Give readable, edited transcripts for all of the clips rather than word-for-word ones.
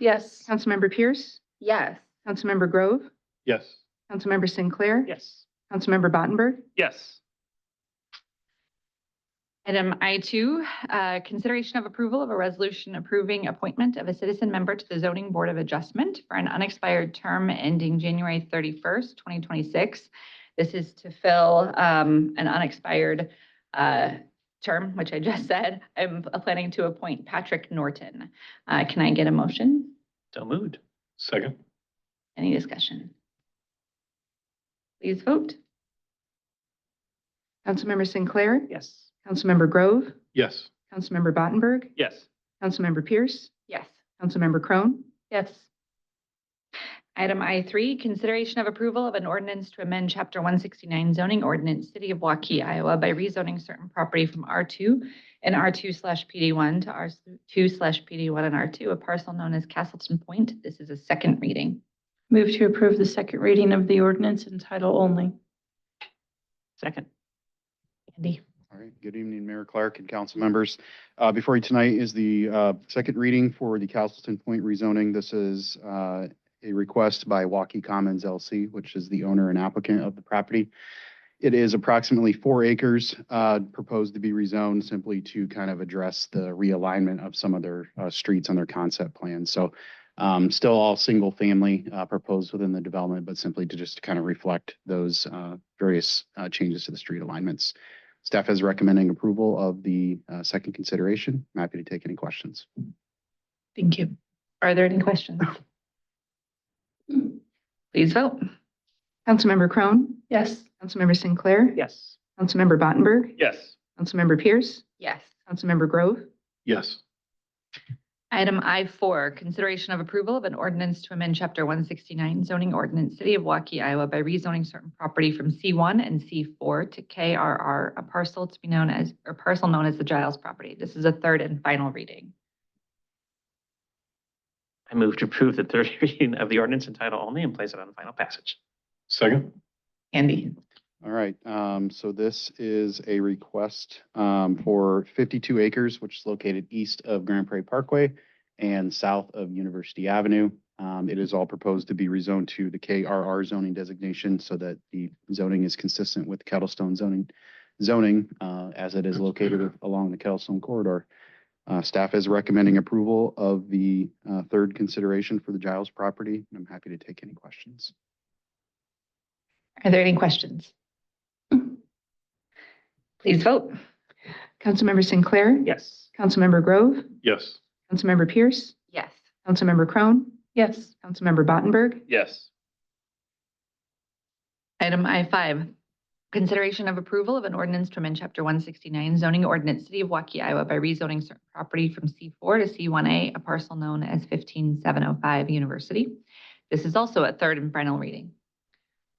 Yes. Councilmember Pierce, Yes. Councilmember Grove, Yes. Councilmember Sinclair, Yes. Councilmember Battenberg, Yes. Item I2, consideration of approval of a resolution approving appointment of a citizen member to the Zoning Board of Adjustment for an unexpired term ending January 31st, 2026. This is to fill an unexpired term, which I just said. I'm planning to appoint Patrick Norton. Can I get a motion? So moved. Second. Any discussion? Please vote. Councilmember Sinclair, Yes. Councilmember Grove, Yes. Councilmember Battenberg, Yes. Councilmember Pierce, Yes. Councilmember Crone, Yes. Item I3, consideration of approval of an ordinance to amend Chapter 169 zoning ordinance, City of Waukee, Iowa, by rezoning certain property from R2 and R2/PD1 to R2/PD1 and R2, a parcel known as Castleton Point. This is a second reading. Move to approve the second reading of the ordinance in title only. Second. Andy. All right, good evening, Mayor Clark and council members. Before you tonight is the second reading for the Castleton Point rezoning. This is a request by Waukee Commons LC, which is the owner and applicant of the property. It is approximately 4 acres proposed to be rezoned simply to kind of address the realignment of some of their streets on their concept plan. So still all single family proposed within the development, but simply to just kind of reflect those various changes to the street alignments. Staff is recommending approval of the second consideration. I'm happy to take any questions. Thank you. Are there any questions? Please vote. Councilmember Crone, Yes. Councilmember Sinclair, Yes. Councilmember Battenberg, Yes. Councilmember Pierce, Yes. Councilmember Grove, Yes. Item I4, consideration of approval of an ordinance to amend Chapter 169 zoning ordinance, City of Waukee, Iowa, by rezoning certain property from C1 and C4 to KRR, a parcel to be known as, or parcel known as the Giles property. This is a third and final reading. I move to approve the third reading of the ordinance in title only and place it on final passage. Second. Andy. All right, so this is a request for 52 acres, which is located east of Grand Prairie Parkway and south of University Avenue. It is all proposed to be rezoned to the KRR zoning designation so that the zoning is consistent with Kettlestone zoning as it is located along the Kettlestone corridor. Staff is recommending approval of the third consideration for the Giles property. I'm happy to take any questions. Are there any questions? Please vote. Councilmember Sinclair, Yes. Councilmember Grove, Yes. Councilmember Pierce, Yes. Councilmember Crone, Yes. Councilmember Battenberg, Yes. Item I5, consideration of approval of an ordinance to amend Chapter 169 zoning ordinance, City of Waukee, Iowa, by rezoning certain property from C4 to C1A, a parcel known as 15705 University. This is also a third and final reading.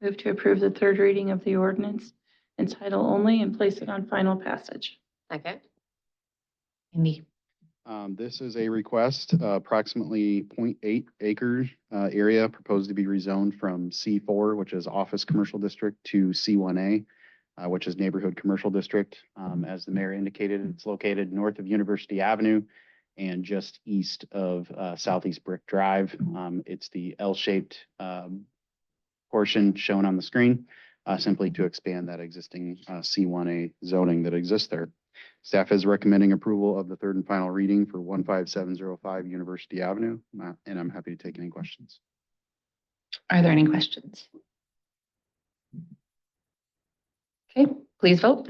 Move to approve the third reading of the ordinance in title only and place it on final passage. Second. Andy. This is a request, approximately 0.8 acre area proposed to be rezoned from C4, which is Office Commercial District, to C1A, which is Neighborhood Commercial District. As the mayor indicated, it's located north of University Avenue and just east of Southeast Brick Drive. It's the L-shaped portion shown on the screen, simply to expand that existing C1A zoning that exists there. Staff is recommending approval of the third and final reading for 15705 University Avenue, and I'm happy to take any questions. Are there any questions? Okay, please vote.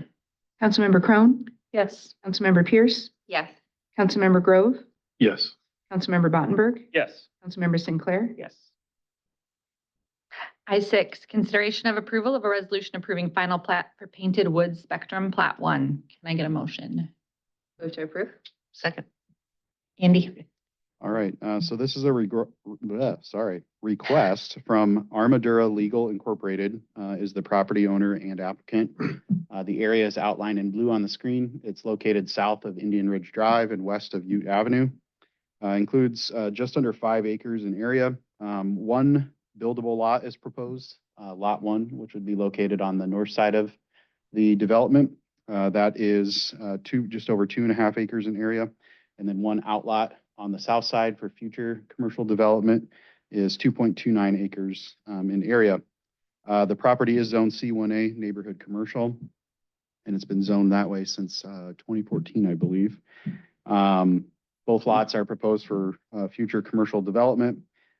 Councilmember Crone, Yes. Councilmember Pierce, Yes. Councilmember Grove, Yes. Councilmember Battenberg, Yes. Councilmember Sinclair, Yes. I6, consideration of approval of a resolution approving final plat for Painted Woods Spectrum Plat 1. Can I get a motion? Move to approve. Second. Andy. All right, so this is a request from Armadura Legal Incorporated, is the property owner and applicant. The area is outlined in blue on the screen. It's located south of Indian Ridge Drive and west of Ute Avenue. Includes just under 5 acres in area. One buildable lot is proposed, lot 1, which would be located on the north side of the development. That is just over 2.5 acres in area, and then one outlot on the south side for future commercial development is 2.29 acres in area. The property is zoned C1A neighborhood commercial, and it's been zoned that way since 2014, I believe. Both lots are proposed for future commercial development.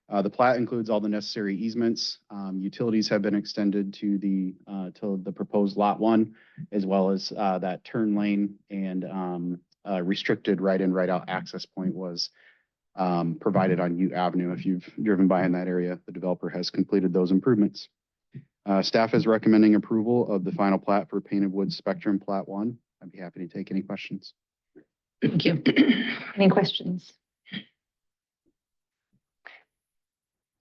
The plat includes all the necessary easements. Utilities have been extended to the proposed lot 1, as well as that turn lane and restricted right-in, right-out access point was provided on Ute Avenue. If you've driven by in that area, the developer has completed those improvements. Staff is recommending approval of the final plat for Painted Woods Spectrum Plat 1. I'd be happy to take any questions. Thank you. Any questions?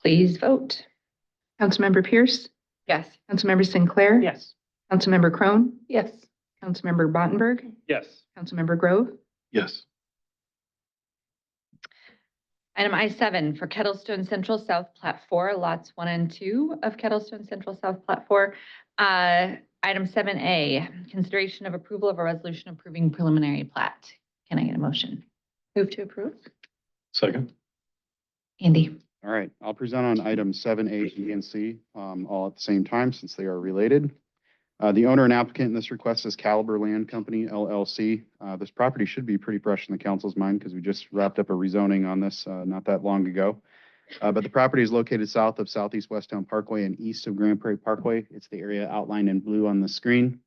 Please vote. Councilmember Pierce, Yes. Councilmember Sinclair. Yes. Councilmember Crone, Yes. Councilmember Battenberg, Yes. Councilmember Grove, Yes. Item I7 for Kettlestone Central South Plat 4, lots 1 and 2 of Kettlestone Central South Plat 4. Item 7A, consideration of approval of a resolution approving preliminary plat. Can I get a motion? Move to approve. Second. Andy? All right, I'll present on items 7A, B, and C, all at the same time since they are related. The owner and applicant in this request is Caliber Land Company, LLC. This property should be pretty fresh in the council's mind because we just wrapped up a rezoning on this not that long ago. But the property is located south of Southeast Westtown Parkway and east of Grand Prairie Parkway. It's the area outlined in blue on the screen.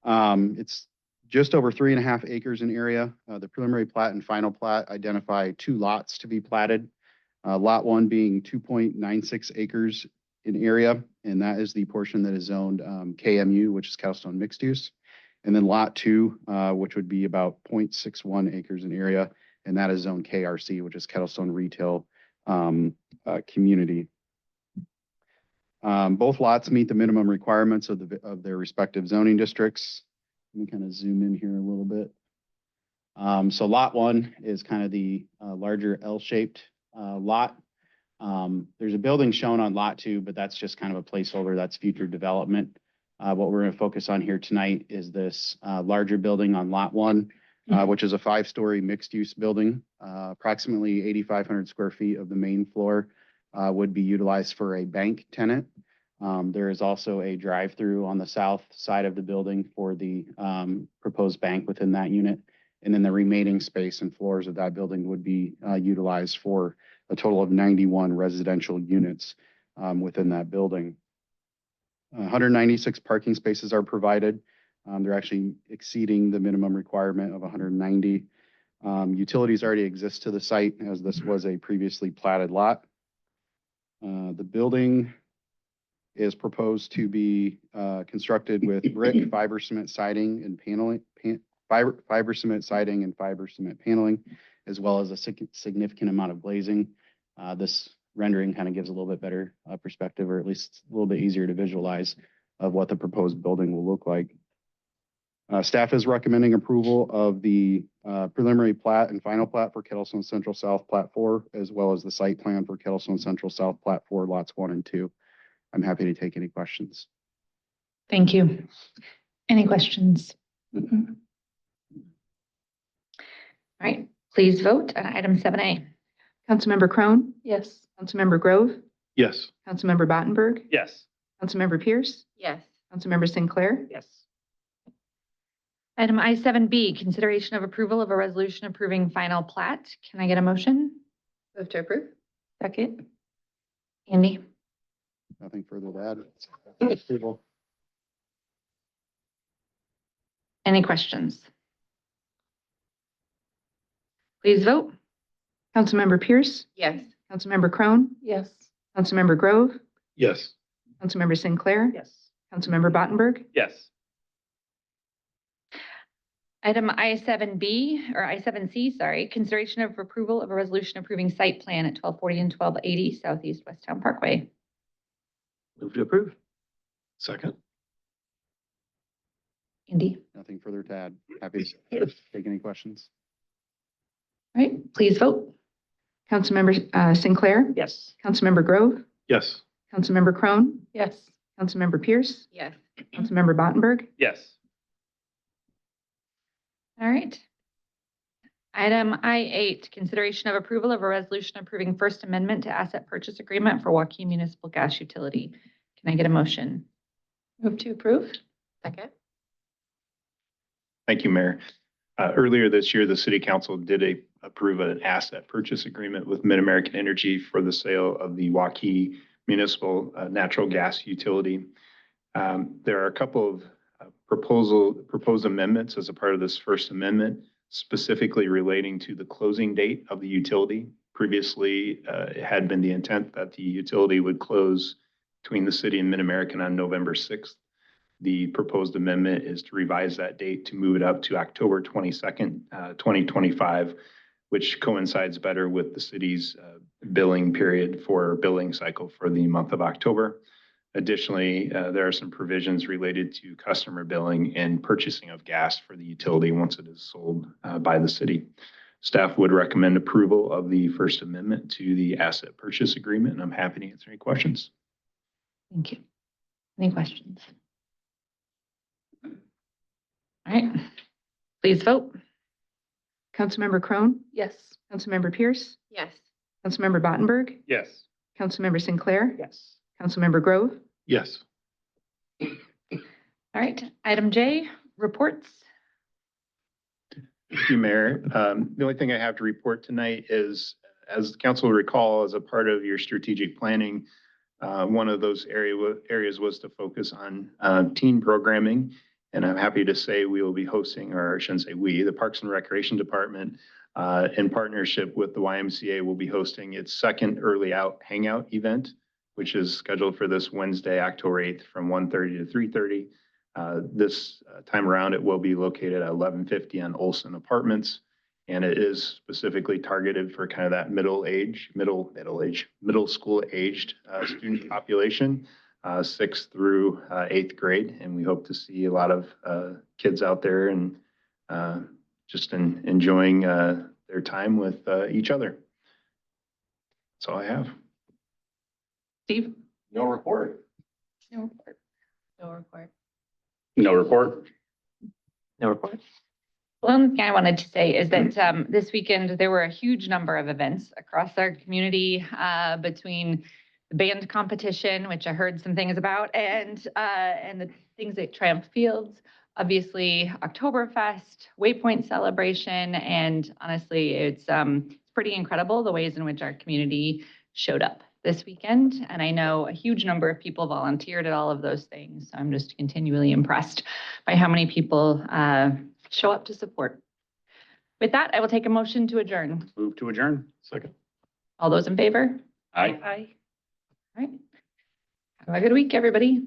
It's just over 3.5 acres in area. The preliminary plat and final plat identify 2 lots to be platted. Lot 1 being 2.96 acres in area, and that is the portion that is zoned KMU, which is Kettlestone Mixed Use. And then Lot 2, which would be about 0.61 acres in area, and that is zoned KRC, which is Kettlestone Retail Community. Both lots meet the minimum requirements of their respective zoning districts. Let me kind of zoom in here a little bit. So Lot 1 is kind of the larger L-shaped lot. There's a building shown on Lot 2, but that's just kind of a placeholder. That's future development. What we're going to focus on here tonight is this larger building on Lot 1, which is a 5-story mixed-use building. Approximately 8,500 square feet of the main floor would be utilized for a bank tenant. There is also a drive-through on the south side of the building for the proposed bank within that unit. And then the remaining space and floors of that building would be utilized for a total of 91 residential units within that building. 196 parking spaces are provided. They're actually exceeding the minimum requirement of 190. Utilities already exist to the site as this was a previously platted lot. The building is proposed to be constructed with brick, fiber cement siding and paneling, fiber cement siding and fiber cement paneling, as well as a significant amount of glazing. This rendering kind of gives a little bit better perspective, or at least a little bit easier to visualize of what the proposed building will look like. Staff is recommending approval of the preliminary plat and final plat for Kettlestone Central South Plat 4, as well as the site plan for Kettlestone Central South Plat 4, lots 1 and 2. I'm happy to take any questions. Thank you. Any questions? Mhm. All right, please vote on item 7A. Councilmember Crone, Yes. Councilmember Grove, Yes. Councilmember Battenberg, Yes. Councilmember Pierce, Yes. Councilmember Sinclair, Yes. Item I7B, consideration of approval of a resolution approving final plat. Can I get a motion? Move to approve. Second. Andy? Nothing further to add. Approval. Any questions? Please vote. Councilmember Pierce, Yes. Councilmember Crone, Yes. Councilmember Grove, Yes. Councilmember Sinclair, Yes. Councilmember Battenberg, Yes. Item I7B, or I7C, sorry, consideration of approval of a resolution approving site plan at 1240 and 1280 Southeast Westtown Parkway. Move to approve. Second. Andy? Nothing further to add. Happy to take any questions. All right, please vote. Councilmember Sinclair, Yes. Councilmember Grove, Yes. Councilmember Crone, Yes. Councilmember Pierce, Yes. Councilmember Battenberg, Yes. All right. Item I8, consideration of approval of a resolution approving First Amendment to Asset Purchase Agreement for Waukee Municipal Gas Utility. Can I get a motion? Move to approve. Second. Thank you, Mayor. Earlier this year, the city council did approve an asset purchase agreement with Mid-American Energy for the sale of the Waukee Municipal Natural Gas Utility. There are a couple of proposed amendments as a part of this First Amendment, specifically relating to the closing date of the utility. Previously, it had been the intent that the utility would close between the city and Mid-American on November 6th. The proposed amendment is to revise that date to move it up to October 22nd, 2025, which coincides better with the city's billing cycle for the month of October. Additionally, there are some provisions related to customer billing and purchasing of gas for the utility once it is sold by the city. Staff would recommend approval of the First Amendment to the asset purchase agreement, and I'm happy to answer any questions. Thank you. Any questions? All right, please vote. Councilmember Crone, Yes. Councilmember Pierce, Yes. Councilmember Battenberg, Yes. Councilmember Sinclair, Yes. Councilmember Grove, Yes. All right, item J, reports. Thank you, Mayor. The only thing I have to report tonight is, as the council will recall, as a part of your strategic planning, one of those areas was to focus on teen programming. And I'm happy to say we will be hosting, or I shouldn't say we, the Parks and Recreation Department, in partnership with the YMCA, will be hosting its second Early Out Hangout event, which is scheduled for this Wednesday, October 8th from 1:30 to 3:30. This time around, it will be located at 1150 on Olson Apartments. And it is specifically targeted for kind of that middle school aged student population, 6th through 8th grade. And we hope to see a lot of kids out there and just enjoying their time with each other. That's all I have. Steve? No report. No report. No report. No report. No report. One thing I wanted to say is that this weekend, there were a huge number of events across our community between the band competition, which I heard some things about, and the things at Triumph Fields, obviously Oktoberfest, Waypoint celebration, and honestly, it's pretty incredible the ways in which our community showed up this weekend. And I know a huge number of people volunteered at all of those things. So I'm just continually impressed by how many people show up to support. With that, I will take a motion to adjourn. Move to adjourn. Second. All those in favor? Aye. Aye. All right. Have a good week, everybody.